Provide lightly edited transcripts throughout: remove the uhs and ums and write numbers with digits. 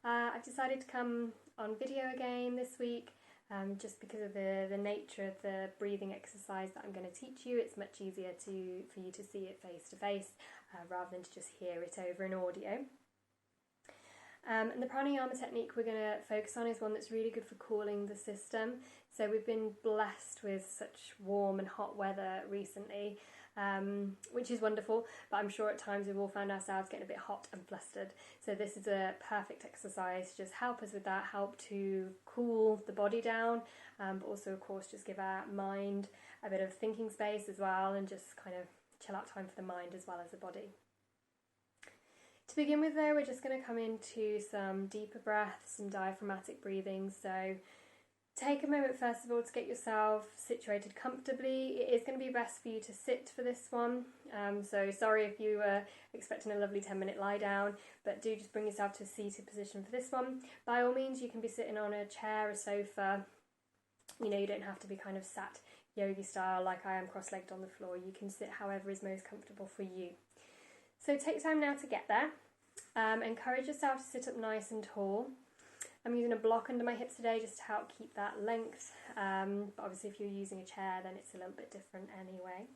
I've decided to come on video again this week, just because of the nature of the breathing exercise that I'm going to teach you. It's much easier for you to see it face to face rather than to just hear it over an audio. And the pranayama technique we're going to focus on is one that's really good for cooling the system. So we've been blessed with such warm and hot weather recently, which is wonderful, but I'm sure at times we've all found ourselves getting a bit hot and flustered. So this is a perfect exercise to just help us with that, help to cool the body down, but also of course just give our mind a bit of thinking space as well, and just kind of chill out time for the mind as well as the body. To begin with though, we're just going to come into some deeper breaths, some diaphragmatic breathing. So take a moment first of all to get yourself situated comfortably. It is going to be best for you to sit for this one. So sorry if you were expecting a lovely 10-minute lie down, but do just bring yourself to a seated position for this one. By all means, you can be sitting on a chair, a sofa. You know, you don't have to be kind of sat yogi style like I am cross-legged on the floor. You can sit however is most comfortable for you. So take time now to get there. Encourage yourself to sit up nice and tall. I'm using a block under my hips today just to help keep that length, but obviously if you're using a chair then it's a little bit different anyway.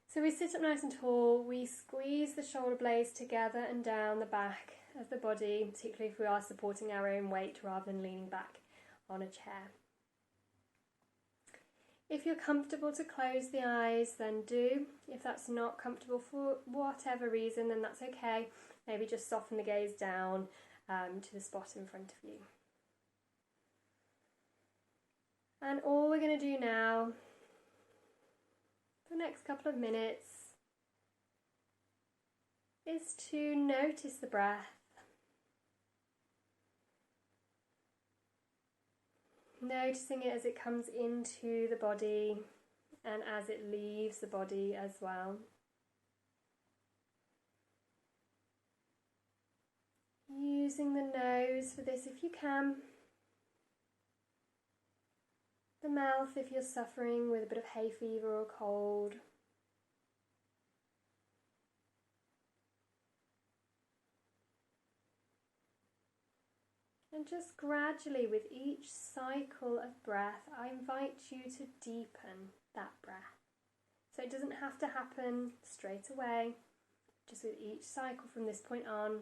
So we sit up nice and tall, we squeeze the shoulder blades together and down the back of the body, particularly if we are supporting our own weight rather than leaning back on a chair. If you're comfortable to close the eyes, then do. If that's not comfortable for whatever reason, then that's okay. Maybe just soften the gaze down to the spot in front of you. And all we're going to do now, for the next couple of minutes, is to notice the breath. Noticing it as it comes into the body and as it leaves the body as well. Using the nose for this if you can. The mouth if you're suffering with a bit of hay fever or cold. And just gradually, with each cycle of breath, I invite you to deepen that breath. So it doesn't have to happen straight away, just with each cycle from this point on.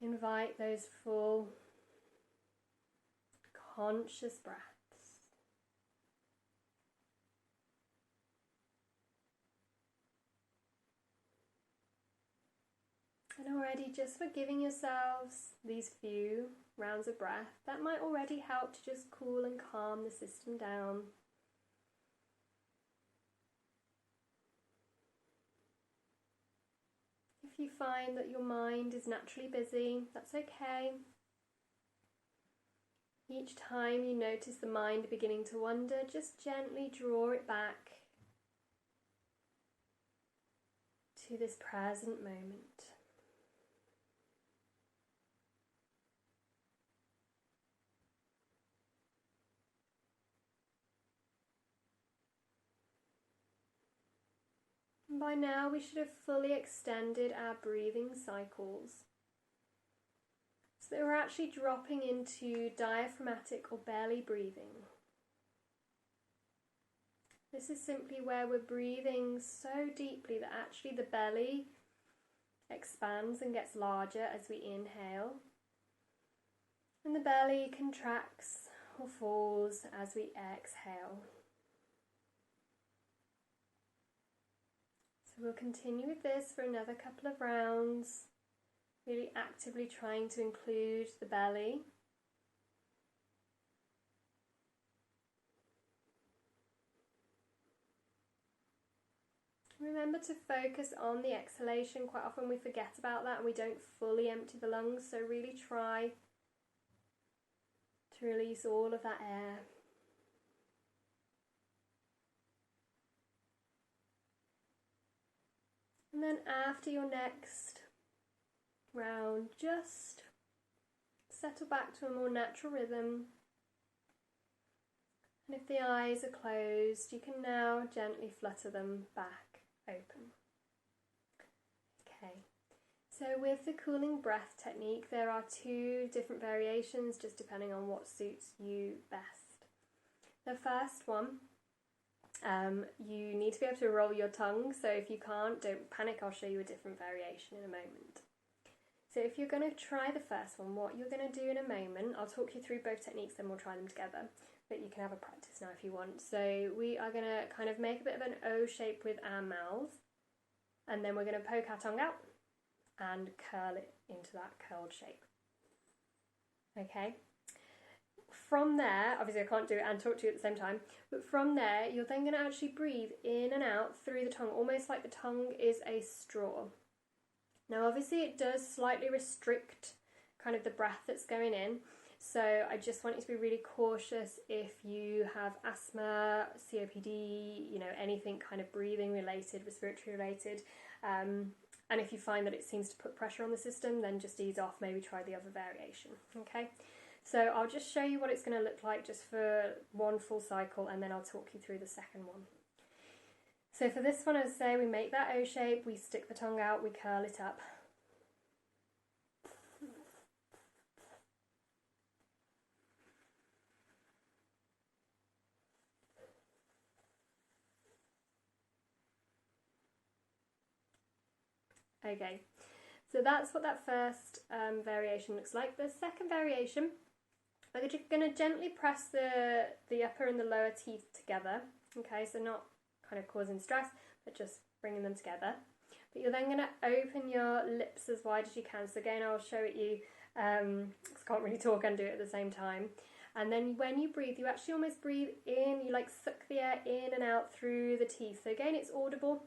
Invite those full, conscious breaths. And already, just for giving yourselves these few rounds of breath, that might already help to just cool and calm the system down. If you find that your mind is naturally busy, that's okay. Each time you notice the mind beginning to wander, just gently draw it back to this present moment. By now we should have fully extended our breathing cycles, so that we're actually dropping into diaphragmatic or belly breathing. This is simply where we're breathing so deeply that actually the belly expands and gets larger as we inhale, and the belly contracts or falls as we exhale. We'll continue with this for another couple of rounds, really actively trying to include the belly. Remember to focus on the exhalation. Quite often we forget about that and we don't fully empty the lungs, so really try to release all of that air. And then after your next round, just settle back to a more natural rhythm. And if the eyes are closed, you can now gently flutter them back open. Okay, So with the cooling breath technique, there are 2 different variations just depending on what suits you best. The first one, you need to be able to roll your tongue, so if you can't, don't panic, I'll show you a different variation in a moment. So if you're going to try the first one, what you're going to do in a moment, I'll talk you through both techniques, then we'll try them together, but you can have a practice now if you want. So we are going to kind of make a bit of an O shape with our mouth, and then we're going to poke our tongue out and curl it into that curled shape. Okay? From there, obviously I can't do it and talk to you at the same time, but from there you're then going to actually breathe in and out through the tongue, almost like the tongue is a straw. Now obviously it does slightly restrict kind of the breath that's going in, so I just want you to be really cautious if you have asthma, COPD, you know, anything kind of breathing related, respiratory related, and if you find that it seems to put pressure on the system, then just ease off, maybe try the other variation, okay? So I'll just show you what it's going to look like just for one full cycle, and then I'll talk you through the second one. So for this one, as I say, we make that O shape, we stick the tongue out, we curl it up. Okay, so that's what that first variation looks like. The second variation, we're just going to gently press the upper and the lower teeth together, okay, so not kind of causing stress, but just bringing them together. But you're then going to open your lips as wide as you can. So again, I'll show it you, I can't really talk and do it at the same time. And then when you breathe, you actually almost breathe in, you like suck the air in and out through the teeth. So again, it's audible.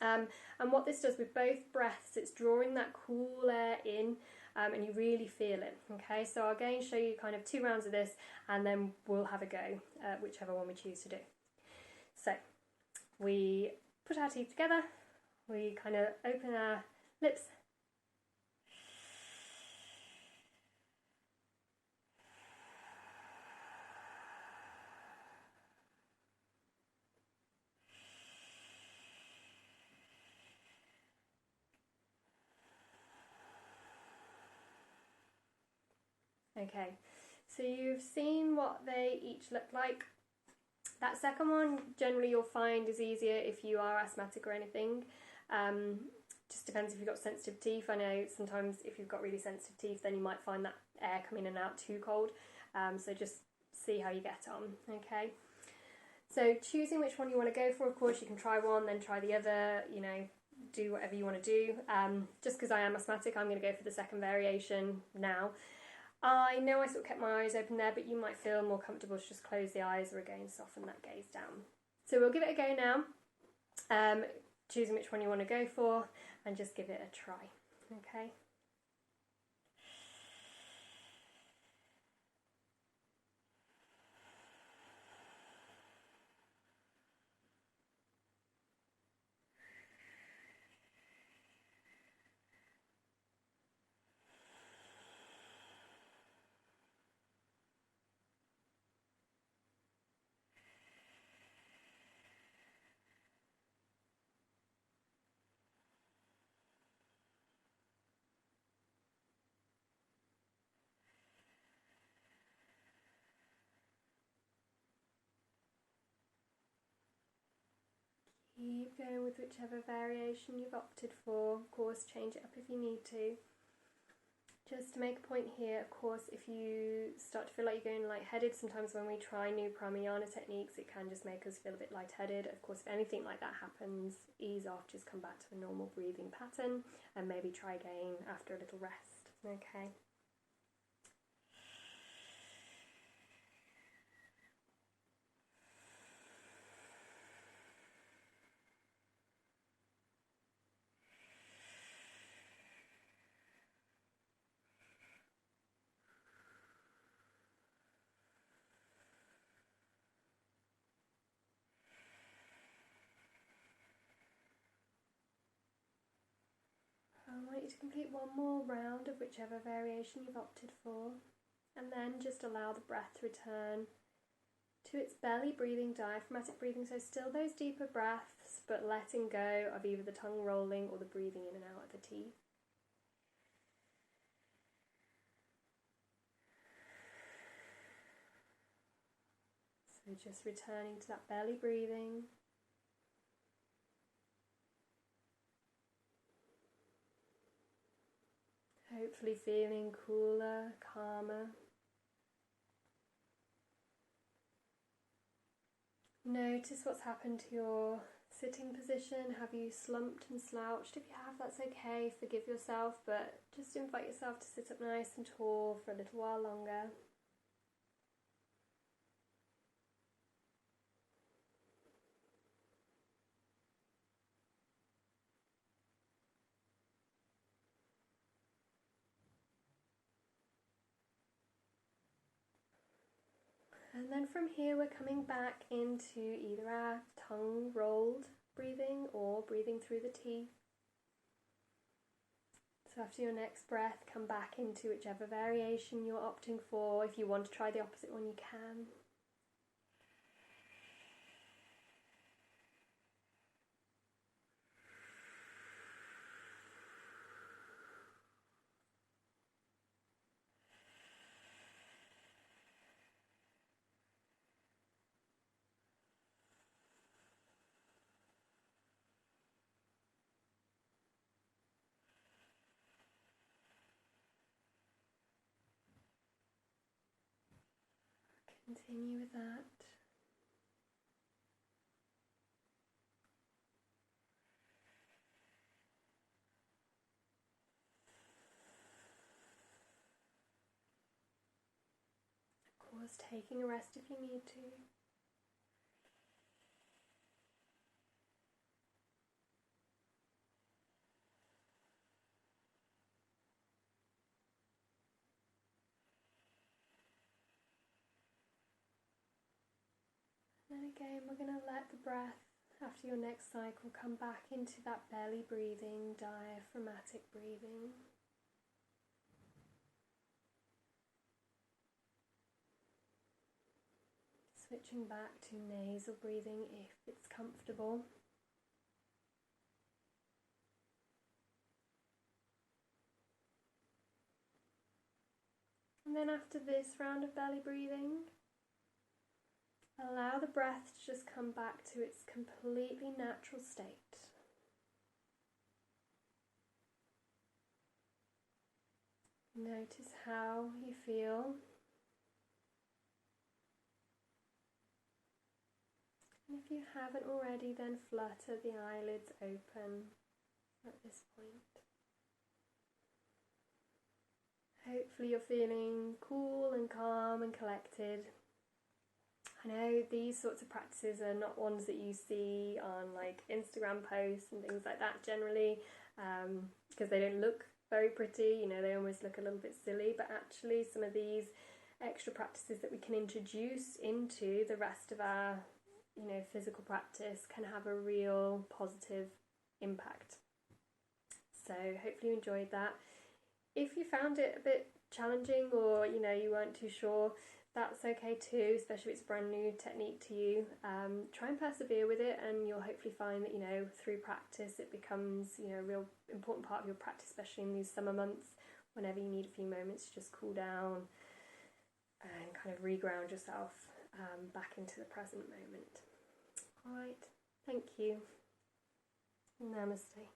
And what this does with both breaths, it's drawing that cool air in, and you really feel it, okay? So I'll again show you kind of 2 rounds of this, and then we'll have a go, whichever one we choose to do. So we put our teeth together, we kind of open our lips, okay, so you've seen what they each look like. That second one, generally you'll find is easier if you are asthmatic or anything. Just depends if you've got sensitive teeth. I know sometimes if you've got really sensitive teeth, then you might find that air coming in and out too cold. So just see how you get on, okay? So choosing which one you want to go for, of course, you can try one, then try the other, you know, do whatever you want to do. Just because I am asthmatic, I'm going to go for the second variation now. I know I sort of kept my eyes open there, but you might feel more comfortable to just close the eyes or again soften that gaze down. So we'll give it a go now, choosing which one you want to go for and just give it a try, okay? Keep going with whichever variation you've opted for. Of course, change it up if you need to. Just to make a point here, of course, if you start to feel like you're going lightheaded, sometimes when we try new pranayama techniques, it can just make us feel a bit lightheaded. Of course, if anything like that happens, ease off, just come back to a normal breathing pattern and maybe try again after a little rest, okay? I want you to complete one more round of whichever variation you've opted for, and then just allow the breath to return to its belly breathing, diaphragmatic breathing, so still those deeper breaths, but letting go of either the tongue rolling or the breathing in and out of the teeth. So just returning to that belly breathing. Hopefully feeling cooler, calmer. Notice what's happened to your sitting position. Have you slumped and slouched? If you have, that's okay. Forgive yourself, but just invite yourself to sit up nice and tall for a little while longer. And then from here we're coming back into either our tongue rolled breathing or breathing through the teeth. So after your next breath, come back into whichever variation you're opting for. If you want to try the opposite one, you can. Continue with that. Of course, taking a rest if you need to. And then again, we're going to let the breath after your next cycle come back into that belly breathing, diaphragmatic breathing. Switching back to nasal breathing if it's comfortable. And then after this round of belly breathing, allow the breath to just come back to its completely natural state. Notice how you feel. And if you haven't already, then flutter the eyelids open at this point. Hopefully you're feeling cool and calm and collected. I know these sorts of practices are not ones that you see on like Instagram posts and things like that generally, because they don't look very pretty, you know, they almost look a little bit silly, but actually some of these extra practices that we can introduce into the rest of our, you know, physical practice can have a real positive impact. So hopefully you enjoyed that. If you found it a bit challenging or, you know, you weren't too sure, that's okay too, especially if it's a brand new technique to you. Try and persevere with it, and you'll hopefully find that, you know, through practice it becomes, you know, a real important part of your practice, especially in these summer months, whenever you need a few moments to just cool down and kind of reground yourself back into the present moment. Alright, thank you. Namaste.